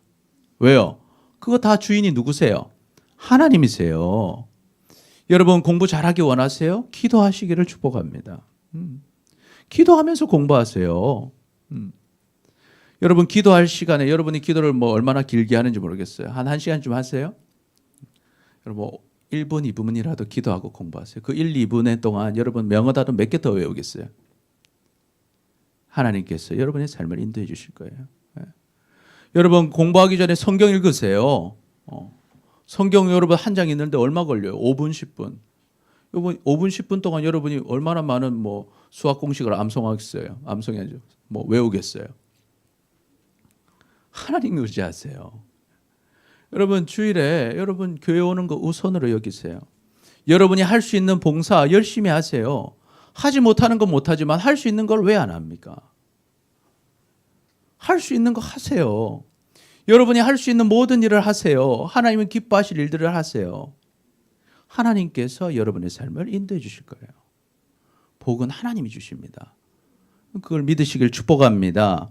왜요? 그거 다 주인이 누구세요? 하나님이세요. 여러분 공부 잘하기 원하세요? 기도하시기를 축복합니다. 기도하면서 공부하세요. 여러분 기도할 시간에 여러분이 기도를 뭐 얼마나 길게 하는지 모르겠어요. 한 1시간쯤 하세요? 여러분 1분, 2분이라도 기도하고 공부하세요. 그 1, 2분의 동안 여러분 명어단어 몇 개 더 외우겠어요? 하나님께서 여러분의 삶을 인도해 주실 거예요. 네. 여러분 공부하기 전에 성경 읽으세요. 성경 여러분 한 장 읽는데 얼마 걸려요? 5분, 10분. 여러분 5분, 10분 동안 여러분이 얼마나 많은 뭐 수학 공식을 암송하겠어요? 암송해야죠. 뭐 외우겠어요? 하나님 의지하세요. 여러분 주일에 여러분 교회 오는 거 우선으로 여기세요. 여러분이 할 수 있는 봉사 열심히 하세요. 하지 못하는 건 못하지만 할 수 있는 걸 왜 안 합니까? 할 수 있는 거 하세요. 여러분이 할 수 있는 모든 일을 하세요. 하나님은 기뻐하실 일들을 하세요. 하나님께서 여러분의 삶을 인도해 주실 거예요. 복은 하나님이 주십니다. 그걸 믿으시길 축복합니다.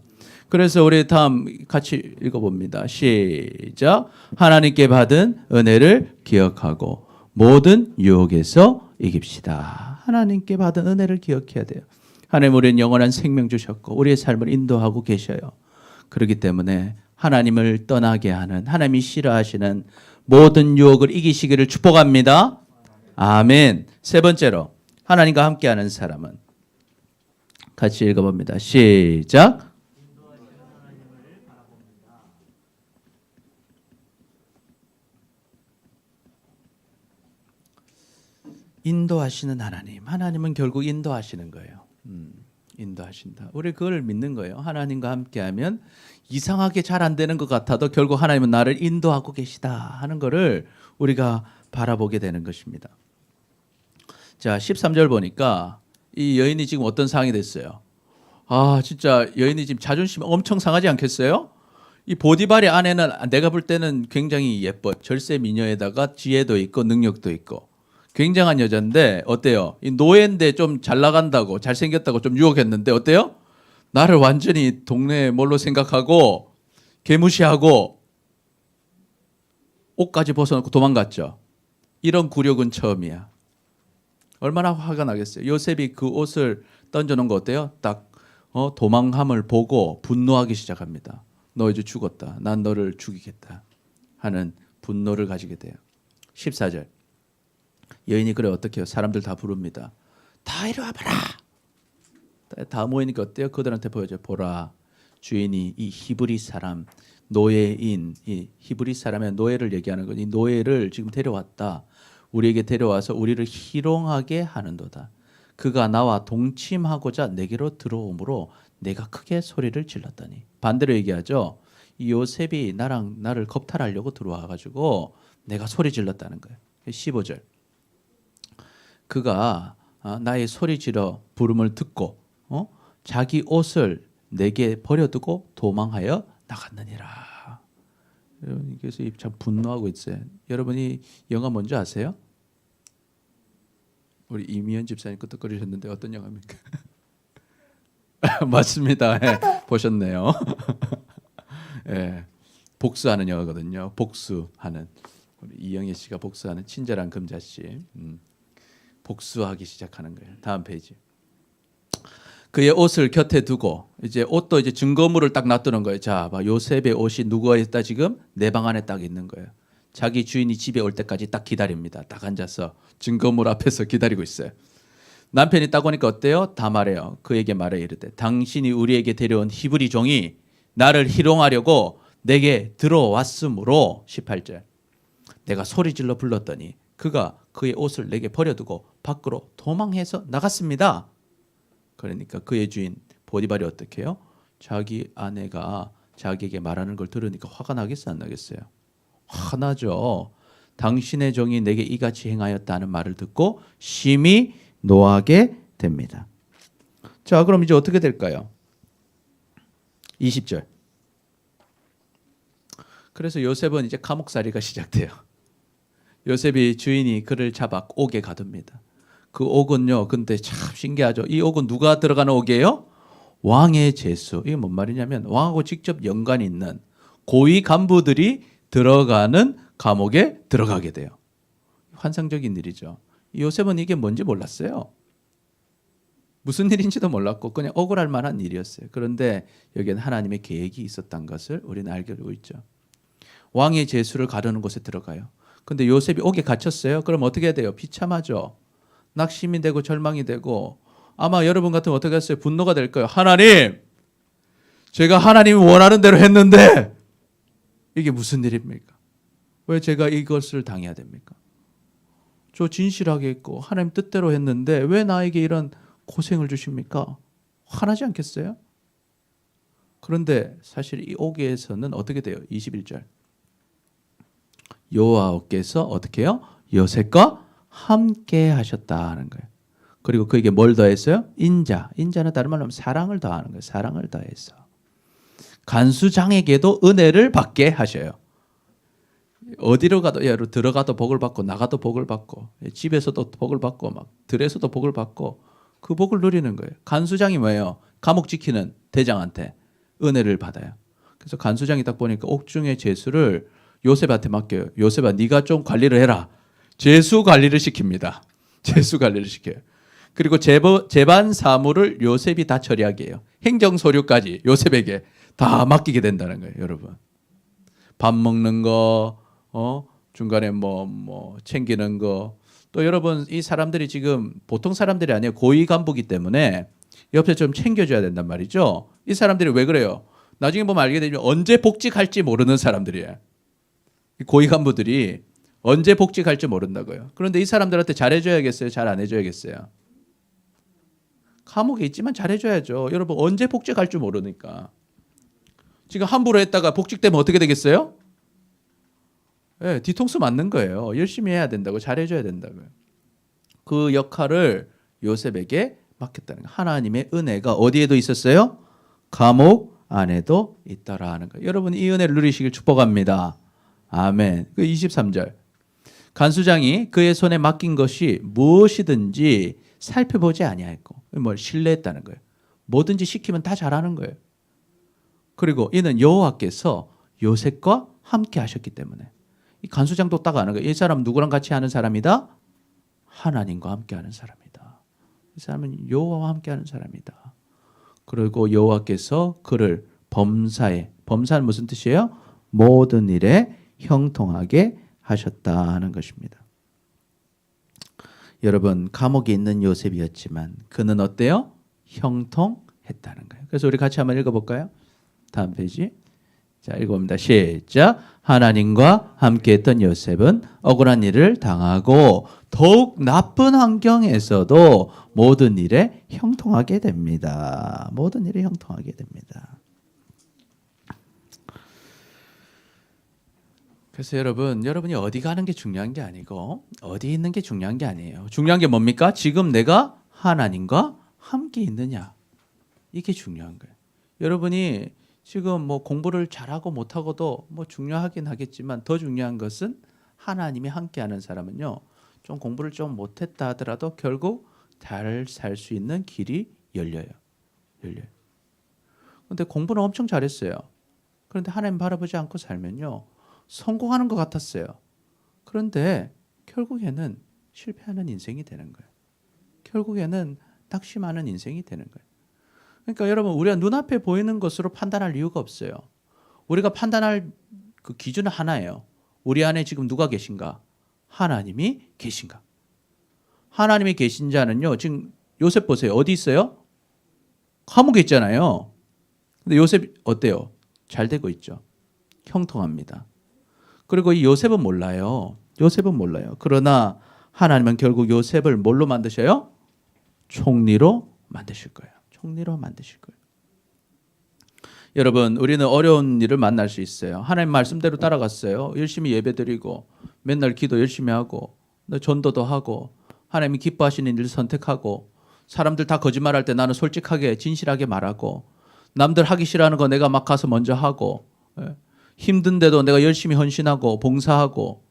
그래서 우리 다음 같이 읽어봅니다. 시작. 하나님께 받은 은혜를 기억하고 모든 유혹에서 이깁시다. 하나님께 받은 은혜를 기억해야 돼요. 하나님 우리는 영원한 생명 주셨고 우리의 삶을 인도하고 계셔요. 그렇기 때문에 하나님을 떠나게 하는 하나님이 싫어하시는 모든 유혹을 이기시기를 축복합니다. 아멘. 세 번째로 하나님과 함께하는 사람은 같이 읽어봅니다. 시작. 인도하시는 하나님. 하나님은 결국 인도하시는 거예요. 인도하신다. 우리 그걸 믿는 거예요. 하나님과 함께하면 이상하게 잘 안 되는 것 같아도 결국 하나님은 나를 인도하고 계시다 하는 것을 우리가 바라보게 되는 것입니다. 자, 13절 보니까 이 여인이 지금 어떤 상황이 됐어요? 아, 진짜 여인이 지금 자존심이 엄청 상하지 않겠어요? 이 보디발의 아내는 내가 볼 때는 굉장히 예뻐. 절세 미녀에다가 지혜도 있고 능력도 있고 굉장한 여자인데 어때요? 이 노예인데 좀 잘 나간다고 잘생겼다고 좀 유혹했는데 어때요? 나를 완전히 동네 뭘로 생각하고 개무시하고 옷까지 벗어놓고 도망갔죠. 이런 굴욕은 처음이야. 얼마나 화가 나겠어요. 요셉이 그 옷을 던져놓은 거 어때요? 딱 도망함을 보고 분노하기 시작합니다. 너 이제 죽었다. 난 너를 죽이겠다 하는 분노를 가지게 돼요. 14절. 여인이 그래 어떻게 해요? 사람들 다 부릅니다. 다 이리 와봐라. 다 모이니까 어때요? 그들한테 보여줘요. 보라, 주인이 이 히브리 사람 노예인 이 히브리 사람의 노예를 얘기하는 거지. 이 노예를 지금 데려왔다. 우리에게 데려와서 우리를 희롱하게 하는도다. 그가 나와 동침하고자 내게로 들어오므로 내가 크게 소리를 질렀더니. 반대로 얘기하죠. 이 요셉이 나를 겁탈하려고 들어와가지고 내가 소리 질렀다는 거예요. 15절. 그가 나의 소리 지르 부름을 듣고 자기 옷을 내게 버려두고 도망하여 나갔느니라. 여러분께서 참 분노하고 있어요. 여러분이 영화 뭔지 아세요? 우리 이미연 집사님 끄떡거리셨는데 어떤 영화입니까? 맞습니다. 네, 보셨네요. 네, 복수하는 영화거든요. 복수하는 우리 이영애 씨가 복수하는 친절한 금자씨. 복수하기 시작하는 거예요. 다음 페이지. 그의 옷을 곁에 두고 이제 옷도 이제 증거물을 딱 놔두는 거예요. 자, 봐, 요셉의 옷이 누구에 있다 지금 내 방 안에 딱 있는 거예요. 자기 주인이 집에 올 때까지 딱 기다립니다. 딱 앉아서 증거물 앞에서 기다리고 있어요. 남편이 딱 오니까 어때요? 다 말해요. 그에게 말해 이르되 당신이 우리에게 데려온 히브리 종이 나를 희롱하려고 내게 들어왔으므로 18절. 내가 소리질러 불렀더니 그가 그의 옷을 내게 버려두고 밖으로 도망해서 나갔습니다. 그러니까 그의 주인 보디발이 어떻게 해요? 자기 아내가 자기에게 말하는 걸 들으니까 화가 나겠어요? 안 나겠어요? 화나죠. 당신의 종이 내게 이같이 행하였다는 말을 듣고 심히 노하게 됩니다. 자, 그럼 이제 어떻게 될까요? 20절. 그래서 요셉은 이제 감옥살이가 시작돼요. 요셉이 주인이 그를 잡아 옥에 가둡니다. 그 옥은요, 근데 참 신기하죠. 이 옥은 누가 들어가는 옥이에요? 왕의 제수. 이게 뭔 말이냐면 왕하고 직접 연관이 있는 고위 간부들이 들어가는 감옥에 들어가게 돼요. 환상적인 일이죠. 요셉은 이게 뭔지 몰랐어요. 무슨 일인지도 몰랐고 그냥 억울할 만한 일이었어요. 그런데 여기에는 하나님의 계획이 있었던 것을 우리는 알게 되고 있죠. 왕의 제수를 가르는 곳에 들어가요. 근데 요셉이 옥에 갇혔어요. 그럼 어떻게 해야 돼요? 비참하죠. 낙심이 되고 절망이 되고 아마 여러분 같으면 어떻게 했어요? 분노가 될 거예요. 하나님, 제가 하나님이 원하는 대로 했는데 이게 무슨 일입니까? 왜 제가 이것을 당해야 됩니까? 저 진실하게 했고 하나님 뜻대로 했는데 왜 나에게 이런 고생을 주십니까? 화나지 않겠어요? 그런데 사실 이 옥에서는 어떻게 돼요? 21절. 여호와께서 어떻게 해요? 요셉과 함께 하셨다는 거예요. 그리고 그에게 뭘 더했어요? 인자는 다른 말로 하면 사랑을 더하는 거예요. 사랑을 더해서 간수장에게도 은혜를 받게 하셔요. 어디로 가도 들어가도 복을 받고 나가도 복을 받고 집에서도 복을 받고 막 들에서도 복을 받고 그 복을 누리는 거예요. 간수장이 뭐예요? 감옥 지키는 대장한테 은혜를 받아요. 그래서 간수장이 딱 보니까 옥중의 제수를 요셉한테 맡겨요. 요셉아, 네가 좀 관리를 해라. 제수 관리를 시킵니다. 제수 관리를 시켜요. 그리고 재반 사무를 요셉이 다 처리하게 해요. 행정 서류까지 요셉에게 다 맡기게 된다는 거예요, 여러분. 밥 먹는 거, 중간에 뭐 챙기는 거. 또 여러분, 이 사람들이 지금 보통 사람들이 아니에요. 고위 간부기 때문에 옆에 좀 챙겨줘야 된단 말이죠. 이 사람들이 왜 그래요? 나중에 보면 알게 되면 언제 복직할지 모르는 사람들이에요. 고위 간부들이 언제 복직할지 모른다고요. 그런데 이 사람들한테 잘해줘야겠어요? 잘 안 해줘야겠어요? 감옥에 있지만 잘해줘야죠. 여러분 언제 복직할 줄 모르니까. 지금 함부로 했다가 복직되면 어떻게 되겠어요? 네, 뒤통수 맞는 거예요. 열심히 해야 된다고, 잘해줘야 된다고요. 그 역할을 요셉에게 맡겼다는 거예요. 하나님의 은혜가 어디에도 있었어요? 감옥 안에도 있다라는 거예요. 여러분 이 은혜를 누리시길 축복합니다. 아멘. 그 23절. 간수장이 그의 손에 맡긴 것이 무엇이든지 살펴보지 아니하였고, 뭘 신뢰했다는 거예요. 뭐든지 시키면 다 잘하는 거예요. 그리고 이는 여호와께서 요셉과 함께 하셨기 때문에. 이 간수장도 딱 아는 거예요. 이 사람 누구랑 같이 하는 사람이다? 하나님과 함께 하는 사람이다. 이 사람은 여호와와 함께 하는 사람이다. 그리고 여호와께서 그를 범사는 무슨 뜻이에요? 모든 일에 형통하게 하셨다는 것입니다. 여러분 감옥에 있는 요셉이었지만 그는 어때요? 형통했다는 거예요. 그래서 우리 같이 한번 읽어볼까요? 다음 페이지. 자, 읽어봅니다. 시작. 하나님과 함께했던 요셉은 억울한 일을 당하고 더욱 나쁜 환경에서도 모든 일에 형통하게 됩니다. 모든 일에 형통하게 됩니다. 그래서 여러분이 어디 가는 게 중요한 게 아니고 어디 있는 게 중요한 게 아니에요. 중요한 게 뭡니까? 지금 내가 하나님과 함께 있느냐. 이게 중요한 거예요. 여러분이 지금 뭐 공부를 잘하고 못하고도 뭐 중요하긴 하겠지만 더 중요한 것은 하나님이 함께하는 사람은요. 좀 공부를 좀 못했다 하더라도 결국 잘 살 수 있는 길이 열려요. 그런데 공부는 엄청 잘했어요. 그런데 하나님 바라보지 않고 살면요. 성공하는 것 같았어요. 그런데 결국에는 실패하는 인생이 되는 거예요. 결국에는 낙심하는 인생이 되는 거예요. 그러니까 여러분 우리가 눈앞에 보이는 것으로 판단할 이유가 없어요. 우리가 판단할 그 기준은 하나예요. 우리 안에 지금 누가 계신가? 하나님이 계신가? 하나님이 계신 자는요. 지금 요셉 보세요. 어디 있어요? 감옥에 있잖아요. 근데 요셉 어때요? 잘 되고 있죠. 형통합니다. 그리고 이 요셉은 몰라요. 그러나 하나님은 결국 요셉을 뭘로 만드셔요? 총리로 만드실 거예요. 여러분 우리는 어려운 일을 만날 수 있어요. 하나님 말씀대로 따라갔어요. 열심히 예배드리고 맨날 기도 열심히 하고 전도도 하고 하나님이 기뻐하시는 일을 선택하고 사람들 다 거짓말할 때 나는 솔직하게 진실하게 말하고 남들 하기 싫어하는 거 내가 막 가서 먼저 하고 힘든데도 내가 열심히 헌신하고 봉사하고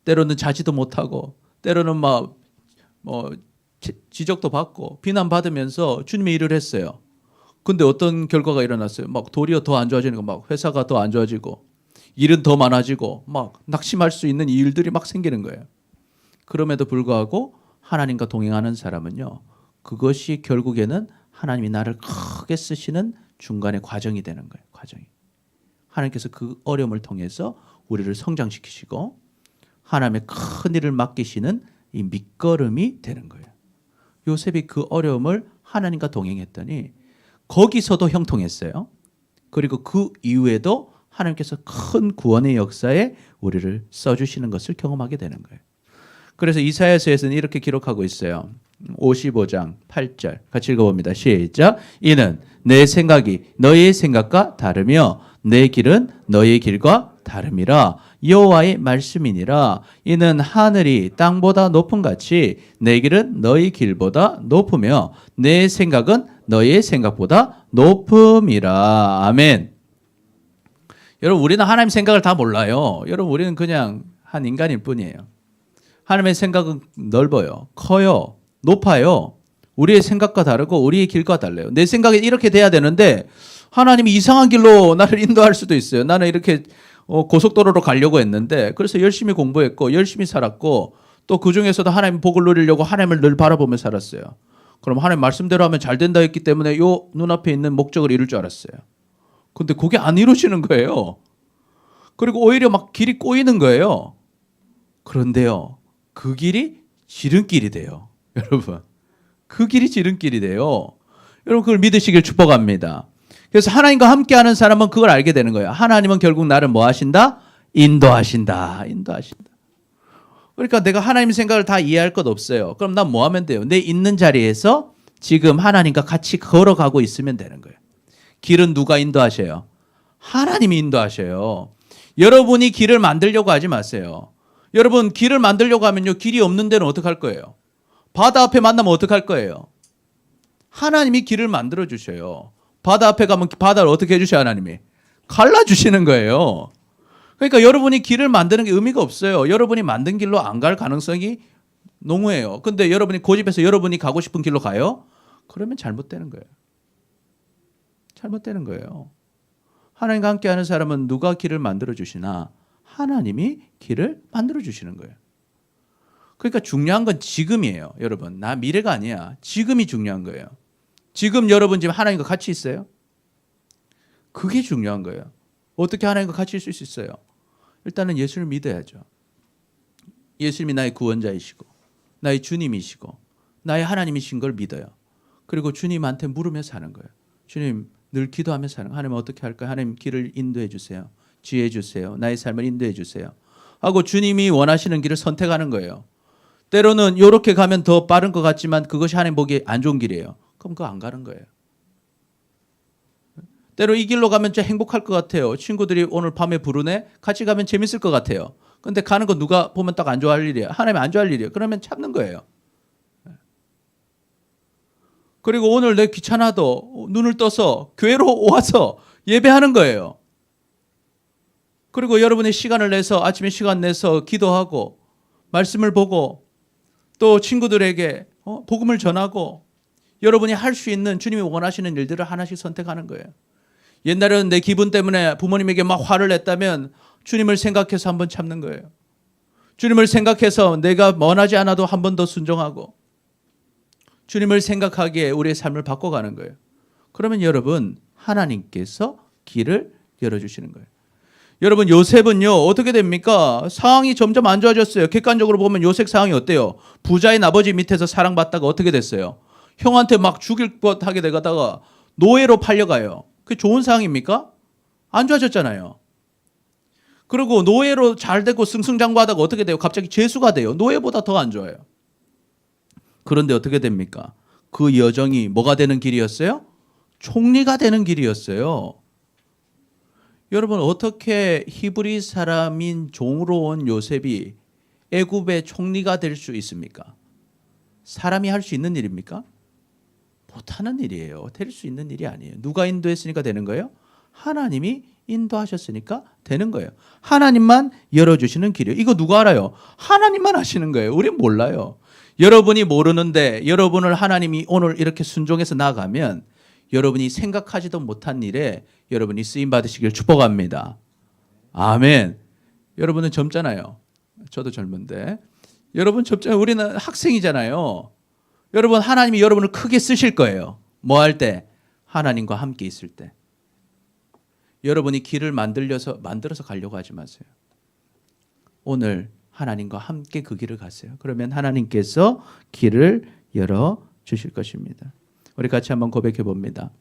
때로는 자지도 못하고 때로는 막 지적도 받고 비난받으면서 주님의 일을 했어요. 근데 어떤 결과가 일어났어요. 막 도리어 더 안 좋아지는 거, 막 회사가 더 안 좋아지고 일은 더 많아지고 막 낙심할 수 있는 일들이 막 생기는 거예요. 그럼에도 불구하고 하나님과 동행하는 사람은요, 그것이 결국에는 하나님이 나를 크게 쓰시는 중간의 과정이 되는 거예요. 과정이. 하나님께서 그 어려움을 통해서 우리를 성장시키시고 하나님의 큰 일을 맡기시는 이 밑거름이 되는 거예요. 요셉이 그 어려움을 하나님과 동행했더니 거기서도 형통했어요. 그리고 그 이후에도 하나님께서 큰 구원의 역사에 우리를 써주시는 것을 경험하게 되는 거예요. 그래서 이사야서에서는 이렇게 기록하고 있어요. 55장 8절 같이 읽어봅니다. 시작. 이는 내 생각이 너희의 생각과 다르며 내 길은 너희의 길과 다름이라. 여호와의 말씀이니라. 이는 하늘이 땅보다 높음 같이 내 길은 너희 길보다 높으며 내 생각은 너희의 생각보다 높음이라. 아멘. 여러분, 우리는 하나님 생각을 다 몰라요. 여러분, 우리는 그냥 한 인간일 뿐이에요. 하나님의 생각은 넓어요. 커요. 높아요. 우리의 생각과 다르고 우리의 길과 달라요. 내 생각이 이렇게 돼야 되는데 하나님이 이상한 길로 나를 인도할 수도 있어요. 나는 이렇게 고속도로로 가려고 했는데 그래서 열심히 공부했고 열심히 살았고 또 그중에서도 하나님 복을 누리려고 하나님을 늘 바라보며 살았어요. 그럼 하나님 말씀대로 하면 잘 된다 했기 때문에 요 눈앞에 있는 목적을 이룰 줄 알았어요. 근데 그게 안 이루어지는 거예요. 그리고 오히려 막 길이 꼬이는 거예요. 그런데요, 그 길이 지름길이 돼요. 여러분, 그 길이 지름길이 돼요. 여러분, 그걸 믿으시길 축복합니다. 그래서 하나님과 함께하는 사람은 그걸 알게 되는 거예요. 하나님은 결국 나를 뭐 하신다? 인도하신다. 인도하신다. 그러니까 내가 하나님 생각을 다 이해할 것 없어요. 그럼 난 뭐 하면 돼요? 내 있는 자리에서 지금 하나님과 같이 걸어가고 있으면 되는 거예요. 길은 누가 인도하셔요? 하나님이 인도하셔요. 여러분이 길을 만들려고 하지 마세요. 여러분, 길을 만들려고 하면요, 길이 없는 데는 어떡할 거예요? 바다 앞에 만나면 어떡할 거예요? 하나님이 길을 만들어 주셔요. 바다 앞에 가면 바다를 어떻게 해주셔요? 하나님이 갈라주시는 거예요. 그러니까 여러분이 길을 만드는 게 의미가 없어요. 여러분이 만든 길로 안 갈 가능성이 농후해요. 근데 여러분이 고집해서 여러분이 가고 싶은 길로 가요? 그러면 잘못되는 거예요. 잘못되는 거예요. 하나님과 함께하는 사람은 누가 길을 만들어 주시나? 하나님이 길을 만들어 주시는 거예요. 그러니까 중요한 건 지금이에요. 여러분, 나 미래가 아니야. 지금이 중요한 거예요. 지금 여러분 지금 하나님과 같이 있어요? 그게 중요한 거예요. 어떻게 하나님과 같이 있을 수 있어요? 일단은 예수를 믿어야죠. 예수님이 나의 구원자이시고 나의 주님이시고 나의 하나님이신 걸 믿어요. 그리고 주님한테 물으며 사는 거예요. 주님, 늘 기도하며 사는 거예요. 하나님 어떻게 할까요? 하나님 길을 인도해 주세요. 지혜해 주세요. 나의 삶을 인도해 주세요. 하고 주님이 원하시는 길을 선택하는 거예요. 때로는 이렇게 가면 더 빠른 것 같지만 그것이 하나님 보기에 안 좋은 길이에요. 그럼 그거 안 가는 거예요. 때로 이 길로 가면 진짜 행복할 것 같아요. 친구들이 오늘 밤에 부르네? 같이 가면 재밌을 것 같아요. 근데 가는 거 누가 보면 딱 안 좋아할 일이에요. 하나님 안 좋아할 일이에요. 그러면 참는 거예요. 그리고 오늘 내 귀찮아도 눈을 떠서 교회로 와서 예배하는 거예요. 그리고 여러분의 시간을 내서 아침에 시간 내서 기도하고 말씀을 보고 또 친구들에게 복음을 전하고 여러분이 할 수 있는 주님이 원하시는 일들을 하나씩 선택하는 거예요. 옛날에는 내 기분 때문에 부모님에게 막 화를 냈다면 주님을 생각해서 한번 참는 거예요. 주님을 생각해서 내가 원하지 않아도 한 번 더 순종하고 주님을 생각하기에 우리의 삶을 바꿔가는 거예요. 그러면 여러분, 하나님께서 길을 열어주시는 거예요. 여러분, 요셉은요 어떻게 됩니까? 상황이 점점 안 좋아졌어요. 객관적으로 보면 요셉 상황이 어때요? 부자인 아버지 밑에서 사랑받다가 어떻게 됐어요? 형한테 막 죽일 것 하게 되다가 노예로 팔려가요. 그게 좋은 상황입니까? 안 좋아졌잖아요. 그리고 노예로 잘 되고 승승장구하다가 어떻게 돼요? 갑자기 죄수가 돼요. 노예보다 더 안 좋아요. 그런데 어떻게 됩니까? 그 여정이 뭐가 되는 길이었어요? 총리가 되는 길이었어요. 여러분, 어떻게 히브리 사람인 종으로 온 요셉이 애굽의 총리가 될 수 있습니까? 사람이 할 수 있는 일입니까? 못하는 일이에요. 될 수 있는 일이 아니에요. 누가 인도했으니까 되는 거예요? 하나님이 인도하셨으니까 되는 거예요. 하나님만 열어주시는 길이에요. 이거 누가 알아요? 하나님만 아시는 거예요. 우리는 몰라요. 여러분이 모르는데 여러분을 하나님이 오늘 이렇게 순종해서 나가면 여러분이 생각하지도 못한 일에 여러분이 쓰임 받으시길 축복합니다. 아멘. 여러분은 젊잖아요. 저도 젊은데. 여러분 젊잖아요. 우리는 학생이잖아요. 여러분 하나님이 여러분을 크게 쓰실 거예요. 뭐 할 때? 하나님과 함께 있을 때. 여러분이 길을 만들어서 가려고 하지 마세요. 오늘 하나님과 함께 그 길을 가세요. 그러면 하나님께서 길을 열어 주실 것입니다. 우리 같이 한번 고백해 봅니다.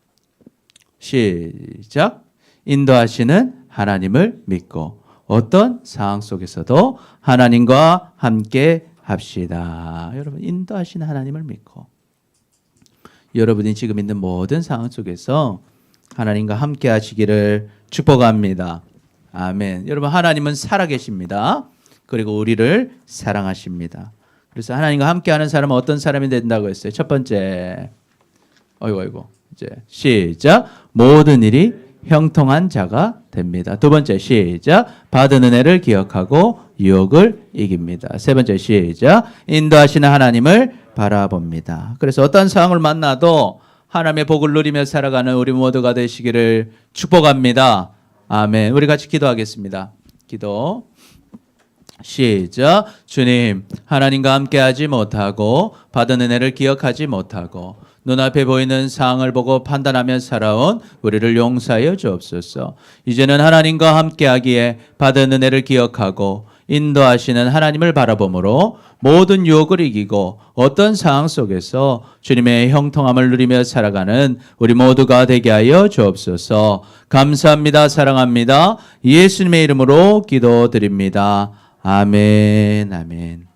시작. 인도하시는 하나님을 믿고 어떤 상황 속에서도 하나님과 함께 합시다. 여러분 인도하시는 하나님을 믿고 여러분이 지금 있는 모든 상황 속에서 하나님과 함께 하시기를 축복합니다. 아멘. 여러분 하나님은 살아계십니다. 그리고 우리를 사랑하십니다. 그래서 하나님과 함께하는 사람은 어떤 사람이 된다고 했어요? 첫 번째, 이제 시작. 모든 일이 형통한 자가 됩니다. 두 번째 시작. 받은 은혜를 기억하고 유혹을 이깁니다. 세 번째 시작. 인도하시는 하나님을 바라봅니다. 그래서 어떤 상황을 만나도 하나님의 복을 누리며 살아가는 우리 모두가 되시기를 축복합니다. 아멘. 우리 같이 기도하겠습니다. 기도. 시작. 주님, 하나님과 함께하지 못하고 받은 은혜를 기억하지 못하고 눈앞에 보이는 상황을 보고 판단하며 살아온 우리를 용서하여 주옵소서. 이제는 하나님과 함께하기에 받은 은혜를 기억하고 인도하시는 하나님을 바라보므로 모든 유혹을 이기고 어떤 상황 속에서 주님의 형통함을 누리며 살아가는 우리 모두가 되게 하여 주옵소서. 감사합니다. 사랑합니다. 예수님의 이름으로 기도드립니다. 아멘. 아멘.